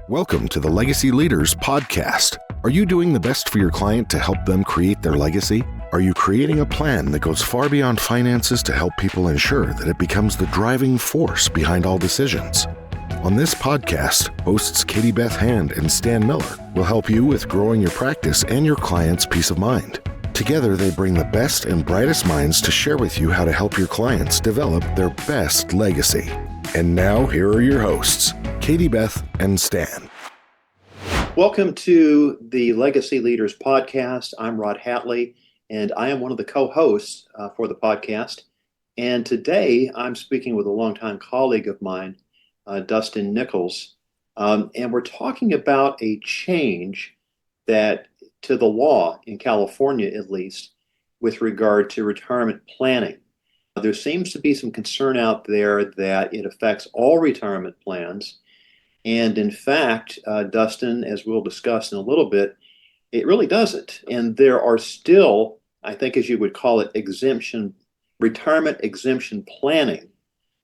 Welcome to the Legacy Leaders Podcast. Are you doing the best for your client to help them create their legacy? Are you creating a plan that goes far beyond finances to help people ensure that it becomes the driving force behind all decisions? On this podcast, hosts Katie Beth Hand and Stan Miller will help you with growing your practice and your client's peace of mind. Together, they bring the best and brightest minds to share with you how to help your clients develop their best legacy. And now, here are your hosts, Katie Beth and Stan. Welcome to the Legacy Leaders Podcast. I'm Rod Hatley, and I am one of the co-hosts for the podcast. And today, I'm speaking with a longtime colleague of mine, Dustin Nichols, and we're talking about a change that to the law in California, at least, with regard to retirement planning. There seems to be some concern out there that it affects all retirement plans. And in fact, Dustin, as we'll discuss in a little bit, it really doesn't. And there are still, I think as you would call it, retirement exemption planning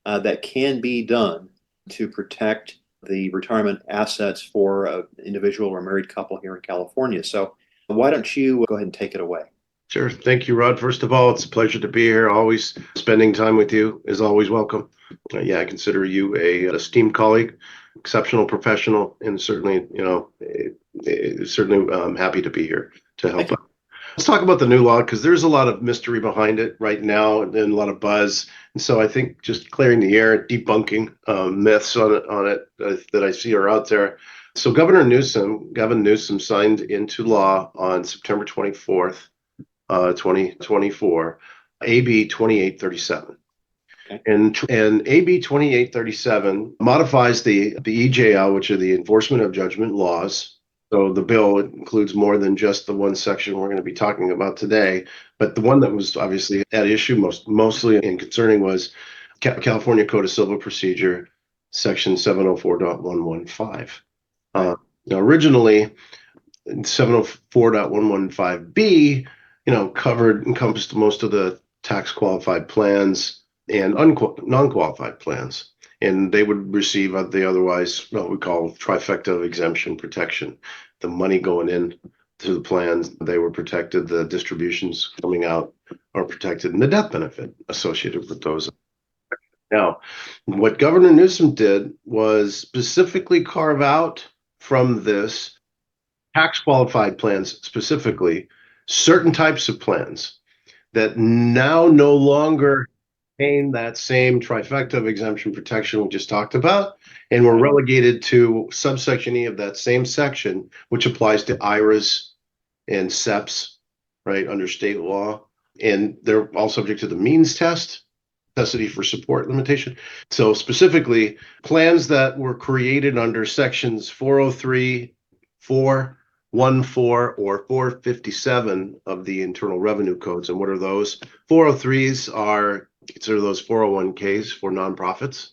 that can be done to protect the retirement assets for an individual or married couple here in California. So why don't you go ahead and take it away? Sure. Thank you, Rod. First of all, it's a pleasure to be here. Always spending time with you is always welcome. I consider you an esteemed colleague, exceptional professional, and certainly, I'm happy to be here to help out. Let's talk about the new law because there's a lot of mystery behind it right now and a lot of buzz. And so I think just clearing the air, debunking myths on it that I see are out there. So Gavin Newsom signed into law on September 24th. 2024, AB 2837. Okay. And AB 2837 modifies the EJL, which are the enforcement of judgment laws. So the bill includes more than just the one section we're going to be talking about today, but the one that was obviously at issue mostly and concerning was California Code of Civil Procedure, section 704.115. Now originally, 704.115B encompassed most of the tax qualified plans and non-qualified plans. And they would receive the otherwise what we call trifecta of exemption protection. The money going in to the plans, they were protected. The distributions coming out are protected, and the death benefit associated with those. Now, what Governor Newsom did was specifically carve out from this tax qualified plans specifically certain types of plans that now no longer contain that same trifecta of exemption protection we just talked about, and were relegated to subsection E of that same section, which applies to IRAs and SEPs, right, under state law. And they're all subject to the means test, necessity for support limitation. So specifically, plans that were created under sections 403, 414 or 457 of the Internal Revenue Codes. And what are those? 403s are consider those 401ks for nonprofits,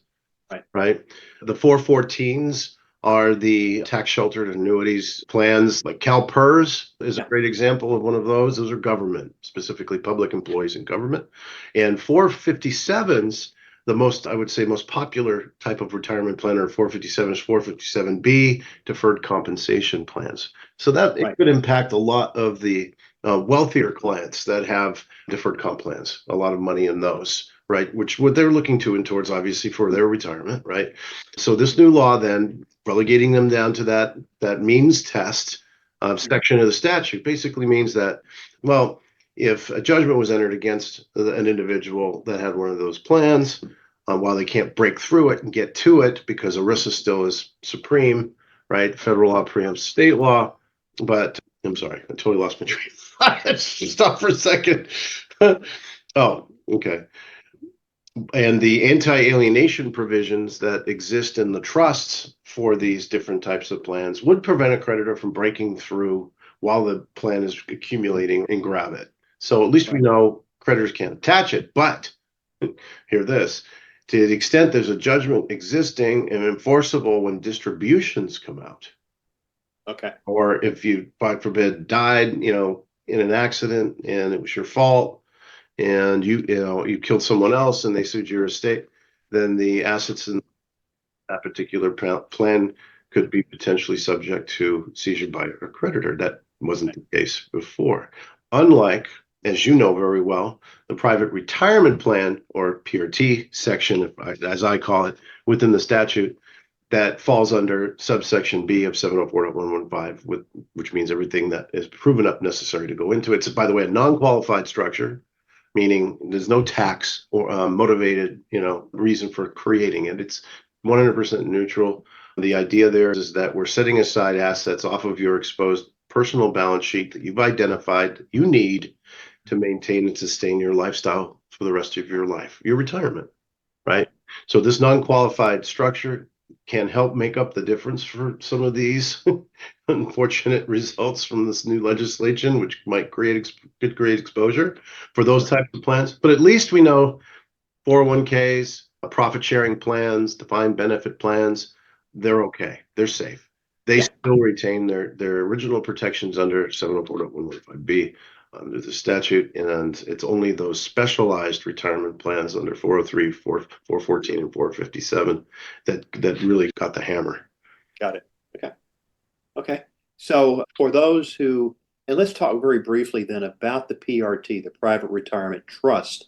right? The 414s are the tax sheltered annuities plans, like CalPERS is a great example of one of those. Those are government, specifically public employees in government. And 457s, the most popular type of retirement plan are 457 is 457B, deferred compensation plans. So that it could impact a lot of the wealthier clients that have deferred comp plans, a lot of money in those, right? Which what they're looking towards obviously for their retirement, right? So this new law then relegating them down to that means test section of the statute basically means that, well, if a judgment was entered against an individual that had one of those plans, while they can't break through it and get to it because ERISA still is supreme, right? Federal law preempts state law. But I'm sorry, I totally lost my train of thought. Stop for a second. Oh, okay. And the anti-alienation provisions that exist in the trusts for these different types of plans would prevent a creditor from breaking through while the plan is accumulating and grab it. So at least we know creditors can't attach it, but hear this, to the extent there's a judgment existing and enforceable when distributions come out. Okay. Or if you, God forbid, died, in an accident and it was your fault and you killed someone else and they sued your estate, then the assets in that particular plan could be potentially subject to seizure by a creditor. That wasn't the case before. Unlike, as you know very well, the private retirement plan, or PRT section, as I call it, within the statute, that falls under subsection B of 704.115, which means everything that is proven up necessary to go into it. It's, by the way, a non-qualified structure, meaning there's no tax or motivated, reason for creating it. It's 100% neutral. The idea there is that we're setting aside assets off of your exposed personal balance sheet that you've identified that you need to maintain and sustain your lifestyle for the rest of your life, your retirement, right? So this non-qualified structure can help make up the difference for some of these unfortunate results from this new legislation, which might could create exposure for those types of plans. But at least we know 401ks, profit sharing plans, defined benefit plans, they're okay. They're safe. They still retain their original protections under 704.115B under the statute, and it's only those specialized retirement plans under 403, 414, and 457 that really got the hammer. Got it. Okay. So for those who, and let's talk very briefly then about the PRT, the private retirement trust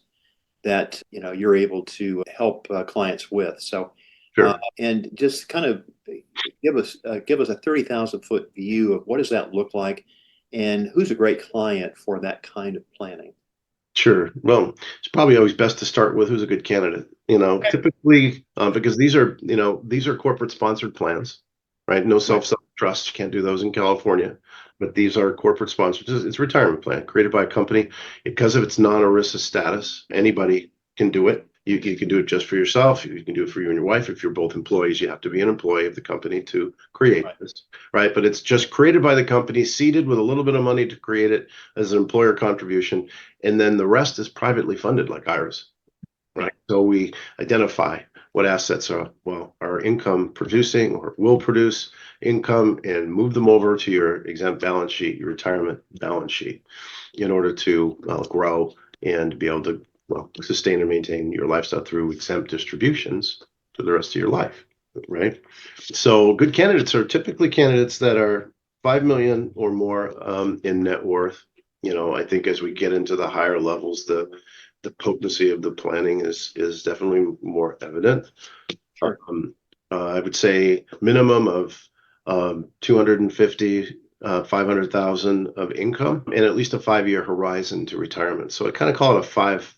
that you're able to help clients with. So, Sure. And just kind of give us a 30,000-foot view of what does that look like, and who's a great client for that kind of planning. Sure. Well, it's probably always best to start with who's a good candidate. Typically, because these are corporate sponsored plans, right? No self-trust, you can't do those in California, but these are corporate sponsored. It's a retirement plan created by a company. Because of its non-ERISA status, anybody can do it. You can do it just for yourself. You can do it for you and your wife. If you're both employees, you have to be an employee of the company to create this, right? But it's just created by the company, seeded with a little bit of money to create it as an employer contribution, and then the rest is privately funded like IRAs, right? So we identify what assets are income producing or will produce income and move them over to your exempt balance sheet, your retirement balance sheet, in order to grow and be able to sustain and maintain your lifestyle through exempt distributions for the rest of your life, right? So good candidates are typically candidates that are 5 million or more in net worth. I think as we get into the higher levels, the potency of the planning is definitely more evident. Sure. I would say minimum of 250, 500,000 of income and at least a 5-year horizon to retirement. So I kind of call it a 5,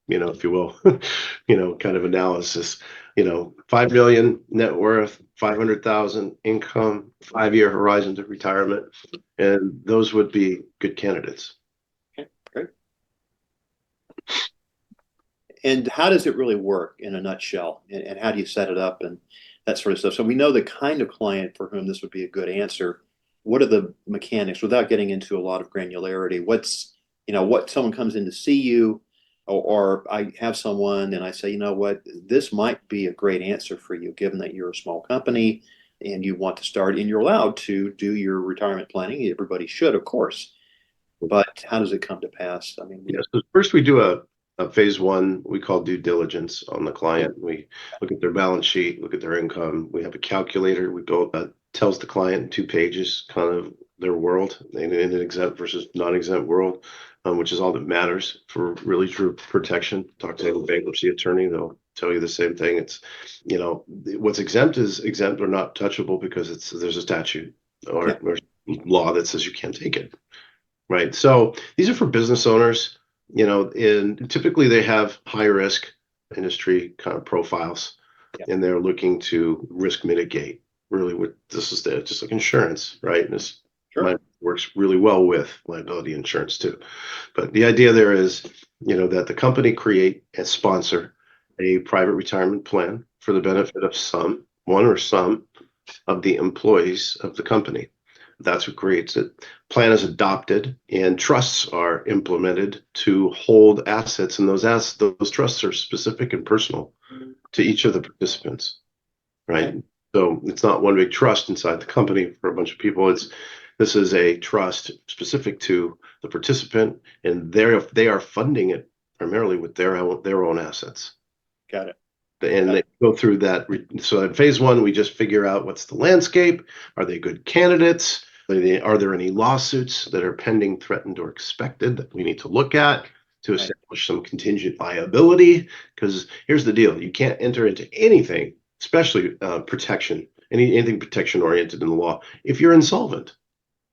if you will, kind of analysis. 5 million net worth, 500,000 income, 5-year horizon to retirement, and those would be good candidates. Okay, great. And how does it really work in a nutshell? And how do you set it up and that sort of stuff? So we know the kind of client for whom this would be a good answer. What are the mechanics, without getting into a lot of granularity? What someone comes in to see you, or I have someone and I say, what, this might be a great answer for you, given that you're a small company and you want to start, and you're allowed to do your retirement planning. Everybody should, of course. But how does it come to pass? So first we do a phase one we call due diligence on the client. We look at their balance sheet, look at their income. We have a calculator we built that tells the client in 2 pages kind of their world in an exempt versus non-exempt world, which is all that matters for really true protection. Talk to a bankruptcy attorney, they'll tell you the same thing. It's, what's exempt is exempt or not touchable because there's a statute or law that says you can't take it, right? So these are for business owners, and typically they have high risk industry kind of profiles, and they're looking to risk mitigate. Really, this is just like insurance, right? And this works really well with liability insurance too. But the idea there is, that the company create and sponsor a private retirement plan for the benefit of one or some of the employees of the company. That's what creates it. Plan is adopted and trusts are implemented to hold assets, and those trusts are specific and personal to each of the participants, right? Okay. So it's not one big trust inside the company for a bunch of people. This is a trust specific to the participant, and they are funding it primarily with their own assets. Got it. And they go through that. So in phase one, we just figure out what's the landscape. Are they good candidates? Are there any lawsuits that are pending, threatened, or expected that we need to look at to establish some contingent liability? Because here's the deal. You can't enter into anything, especially protection, anything protection oriented in the law, if you're insolvent.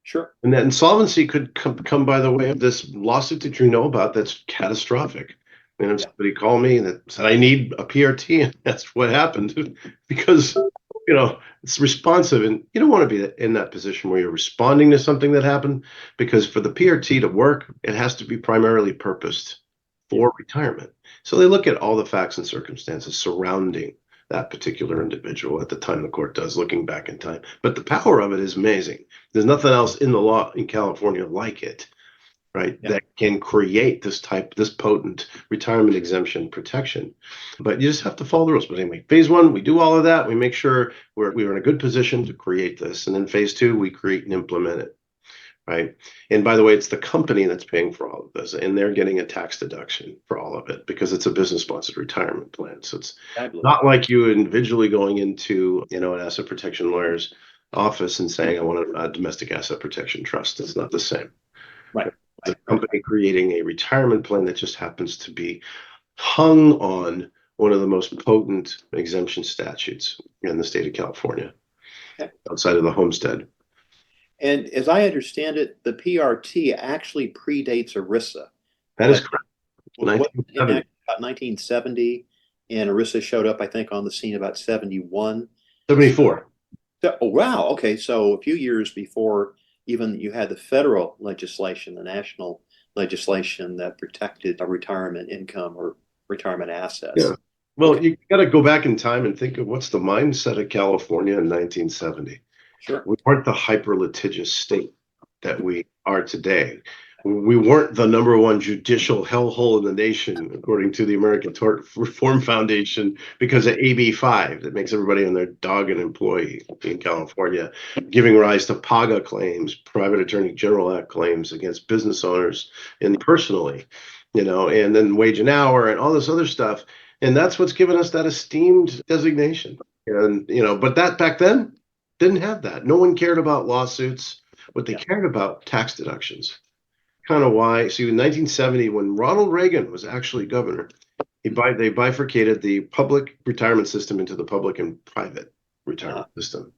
Sure. And that insolvency could come by the way of this lawsuit that you know about that's catastrophic. And if somebody called me that said, I need a PRT, and that's what happened, because, it's responsive. And you don't want to be in that position where you're responding to something that happened, because for the PRT to work, it has to be primarily purposed for retirement. So they look at all the facts and circumstances surrounding that particular individual at the time the court does, looking back in time. But the power of it is amazing. There's nothing else in the law in California like it. Right, that can create this potent retirement exemption protection. But you just have to follow the rules. But anyway, phase one, we do all of that. We make sure we're in a good position to create this. And then phase two, we create and implement it. Right. And by the way, it's the company that's paying for all of this, and they're getting a tax deduction for all of it because it's a business sponsored retirement plan. So it's not like you individually going into, an asset protection lawyer's office and saying, I want a domestic asset protection trust. It's not the same. Right. The company creating a retirement plan that just happens to be hung on one of the most potent exemption statutes in the state of California, outside of the homestead. And as I understand it, the PRT actually predates ERISA. That is correct. About 1970, and ERISA showed up, I think, on the scene about 71. 74. Oh, wow. Okay. So a few years before even you had the federal legislation, the national legislation that protected a retirement income or retirement assets. Yeah. Well, you got to go back in time and think of what's the mindset of California in 1970. Sure. We weren't the hyper litigious state that we are today. We weren't the number one judicial hellhole in the nation, according to the American Tort Reform Foundation, because of AB 5 that makes everybody and their dog an employee in California, giving rise to PAGA claims, Private Attorney General Act claims against business owners and personally, and then wage and hour and all this other stuff. And that's what's given us that esteemed designation. And, but that back then didn't have that. No one cared about lawsuits. What they cared about, tax deductions. Kind of why. See, in 1970, when Ronald Reagan was actually governor, they bifurcated the public retirement system into the public and private retirement system.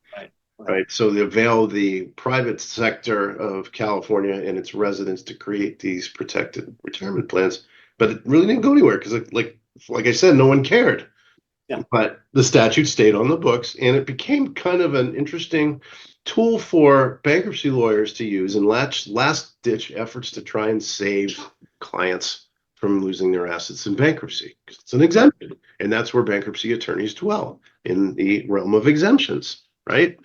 Right. So they availed the private sector of California and its residents to create these protected retirement plans, but it really didn't go anywhere because, like I said, no one cared. Yeah. But the statute stayed on the books, and it became kind of an interesting tool for bankruptcy lawyers to use in last-ditch efforts to try and save clients from losing their assets in bankruptcy. Because it's an exemption, and that's where bankruptcy attorneys dwell, in the realm of exemptions, right?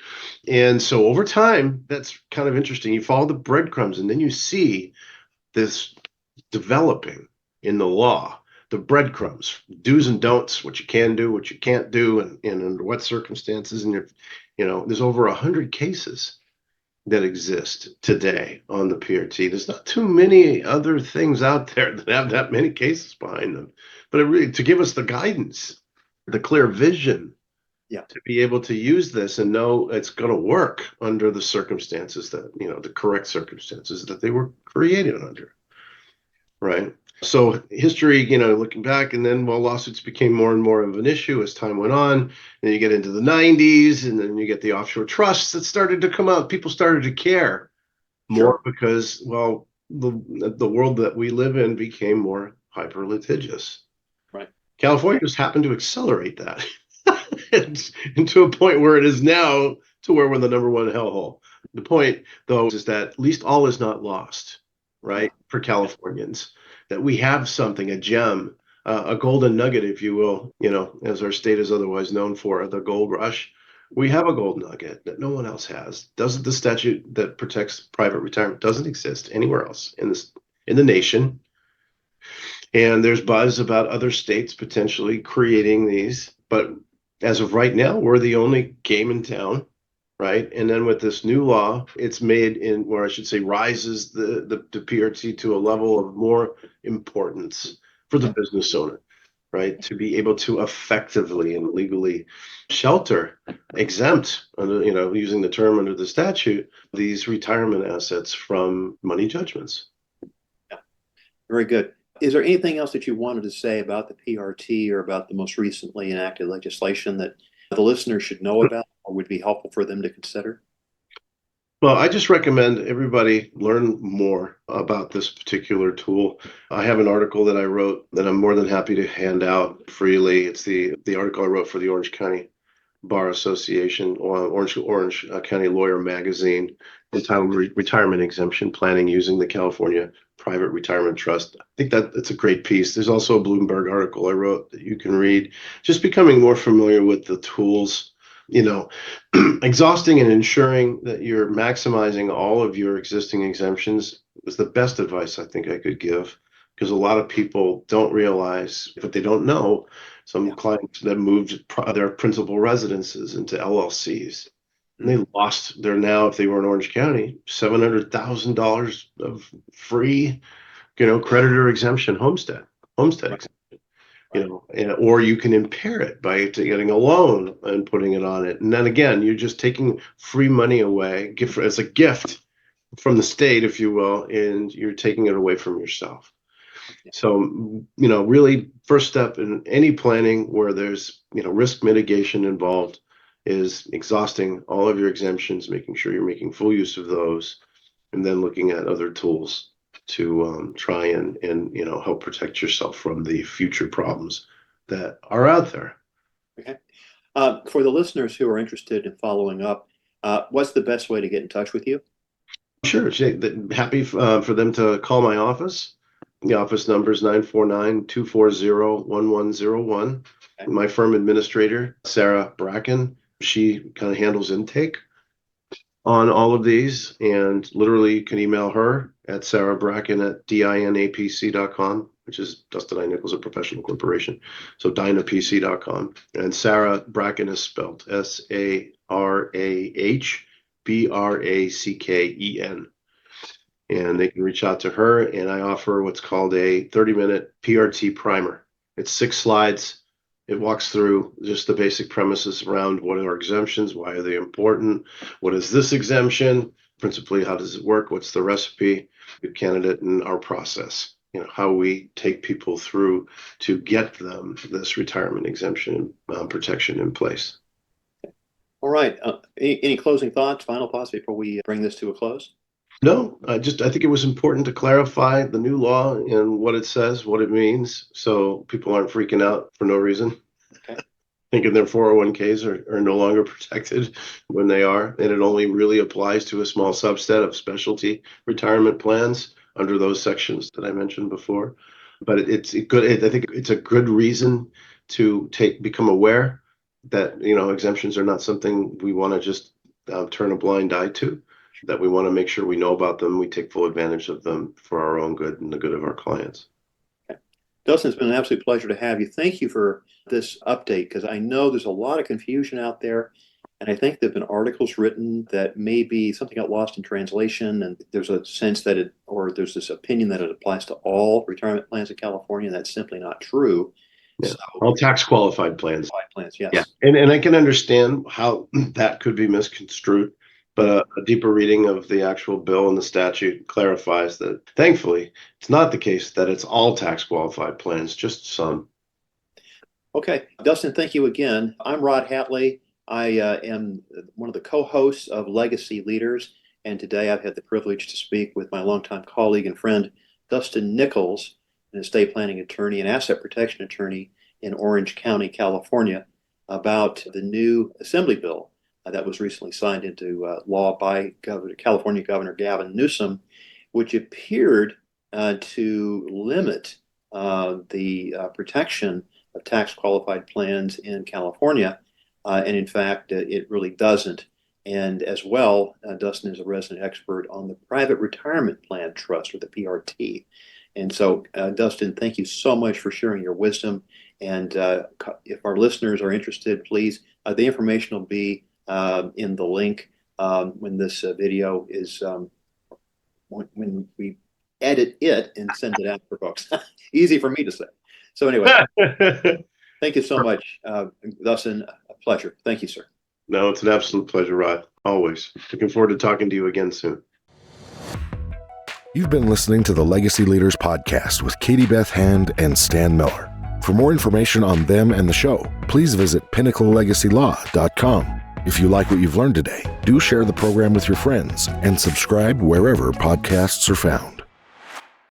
And so over time, that's kind of interesting. You follow the breadcrumbs, and then you see this developing in the law. The breadcrumbs, do's and don'ts, what you can do, what you can't do, and under what circumstances. And there's over 100 cases that exist today on the PRT. There's not too many other things out there that have that many cases behind them. But to give us the guidance, the clear vision, to be able to use this and know it's going to work under the circumstances that, the correct circumstances that they were created under, right? So history, looking back, and then lawsuits became more and more of an issue as time went on. And you get into the 90s, and then you get the offshore trusts that started to come out. People started to care more because, the world that we live in became more hyper litigious. Right. California just happened to accelerate that and to a point where it is now to where we're the number one hellhole. The point, though, is that at least all is not lost, right, for Californians. That we have something, a gem, a golden nugget, if you will, as our state is otherwise known for, the gold rush. We have a gold nugget that no one else has. Doesn't the statute that protects private retirement doesn't exist anywhere else in the nation. And there's buzz about other states potentially creating these. But as of right now, we're the only game in town. Right. And then with this new law, it's made rises the PRT to a level of more importance for the business owner. right? To be able to effectively and legally shelter, exempt, using the term under the statute, these retirement assets from money judgments. Yeah, very good. Is there anything else that you wanted to say about the PRT or about the most recently enacted legislation that the listeners should know about or would be helpful for them to consider? Well, I just recommend everybody learn more about this particular tool. I have an article that I wrote that I'm more than happy to hand out freely. It's the article I wrote for the Orange County Bar Association, or Orange County Lawyer Magazine, entitled Retirement Exemption Planning Using the California Private Retirement Trust. I think that it's a great piece. There's also a Bloomberg article I wrote that you can read. Just becoming more familiar with the tools, exhausting and ensuring that you're maximizing all of your existing exemptions is the best advice I think I could give, because a lot of people don't realize, but they don't know, some clients that moved their principal residences into LLCs. And they lost now, if they were in Orange County, $700,000 of free, creditor exemption, homestead exemption. Or you can impair it by getting a loan and putting it on it. And then again, you're just taking free money away, as a gift from the state, if you will, and you're taking it away from yourself. So, really first step in any planning where there's, risk mitigation involved is exhausting all of your exemptions, making sure you're making full use of those, and then looking at other tools to try and help protect yourself from the future problems that are out there. Okay. For the listeners who are interested in following up, what's the best way to get in touch with you? Sure. Happy for them to call my office. The office number is 949-240-1101. Okay. My firm administrator, Sarah Bracken, she kind of handles intake on all of these, and literally you can email her at sarahbracken@dinapc.com, which is Dustin I. Nichols, a professional corporation. So dinapc.com. And Sarah Bracken is spelled SARAHBRACKEN. And they can reach out to her, and I offer what's called a 30-minute PRT primer. It's 6 slides. It walks through just the basic premises around what are exemptions, why are they important, what is this exemption, principally how does it work, what's the recipe, good candidate, and our process, how we take people through to get them this retirement exemption protection in place. All right. Any closing thoughts, final thoughts before we bring this to a close? No, I think it was important to clarify the new law and what it says, what it means, so people aren't freaking out for no reason. Okay. Thinking their 401ks are no longer protected when they are. And it only really applies to a small subset of specialty retirement plans under those sections that I mentioned before. But it's good. I think it's a good reason to become aware that, exemptions are not something we want to just turn a blind eye to. That we want to make sure we know about them, we take full advantage of them for our own good and the good of our clients. Okay. Dustin, it's been an absolute pleasure to have you. Thank you for this update, because I know there's a lot of confusion out there, and I think there have been articles written that maybe something got lost in translation, and there's a sense that there's this opinion that it applies to all retirement plans in California, and that's simply not true. Yeah. So, all tax qualified plans. Yes. Yeah. And I can understand how that could be misconstrued. But a deeper reading of the actual bill and the statute clarifies that, thankfully, it's not the case that it's all tax qualified plans, just some. Okay. Dustin, thank you again. I'm Rod Hatley. I am one of the co-hosts of Legacy Leaders, and today I've had the privilege to speak with my longtime colleague and friend, Dustin Nichols, an estate planning attorney and asset protection attorney in Orange County, California, about the new assembly bill that was recently signed into law by California Governor Gavin Newsom, which appeared to limit the protection of tax qualified plans in California. And in fact, it really doesn't. And as well, Dustin is a resident expert on the Private Retirement Plan Trust, or the PRT. And so, Dustin, thank you so much for sharing your wisdom. And if our listeners are interested, please, the information will be in the link when this video is, when we edit it and send it out for folks. Easy for me to say. So anyway, thank you so much, Dustin. A pleasure. Thank you, sir. No, it's an absolute pleasure, Rod. Always. Looking forward to talking to you again soon. You've been listening to the Legacy Leaders Podcast with Katie Beth Hand and Stan Miller. For more information on them and the show, please visit pinnaclelegacylaw.com. If you like what you've learned today, do share the program with your friends and subscribe wherever podcasts are found.